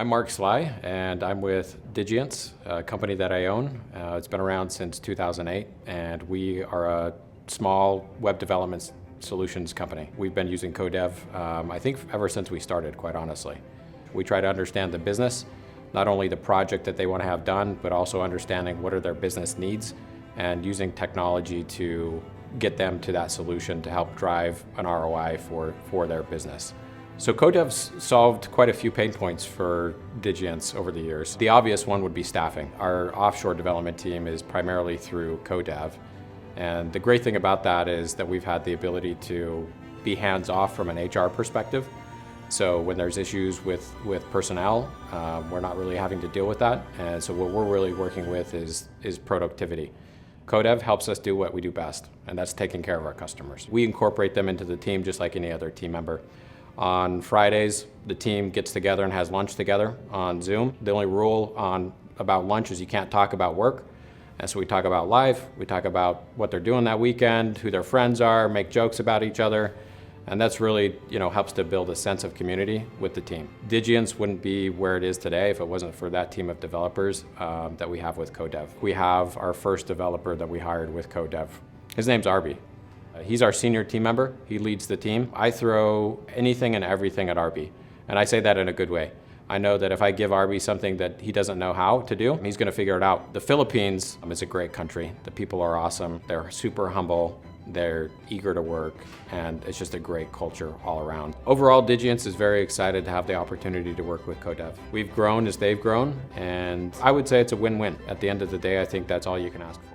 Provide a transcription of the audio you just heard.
I'm Mark Sly, and I'm with Digiance, a company that I own. It's been around since 2008, and we are a small web development solutions company. We've been using CoDev, I think, ever since we started, quite honestly. We try to understand the business, not only the project that they want to have done, but also understanding what are their business needs and using technology to get them to that solution to help drive an ROI for their business. So CoDev's solved quite a few pain points for Digiance over the years. The obvious one would be staffing. Our offshore development team is primarily through CoDev. And the great thing about that is that we've had the ability to be hands-off from an HR perspective. So when there's issues with personnel, we're not really having to deal with that. And so what we're really working with is productivity. CoDev helps us do what we do best, and that's taking care of our customers. We incorporate them into the team just like any other team member. On Fridays, the team gets together and has lunch together on Zoom. The only rule about lunch is you can't talk about work. And so we talk about life, we talk about what they're doing that weekend, who their friends are, make jokes about each other. And that's really, helps to build a sense of community with the team. Digiance wouldn't be where it is today if it wasn't for that team of developers that we have with CoDev. We have our first developer that we hired with CoDev. His name's Arby. He's our senior team member. He leads the team. I throw anything and everything at Arby, and I say that in a good way. I know that if I give Arby something that he doesn't know how to do, he's going to figure it out. The Philippines is a great country. The people are awesome. They're super humble. They're eager to work, and it's just a great culture all around. Overall, Digiance is very excited to have the opportunity to work with CoDev. We've grown as they've grown, and I would say it's a win-win. At the end of the day, I think that's all you can ask for.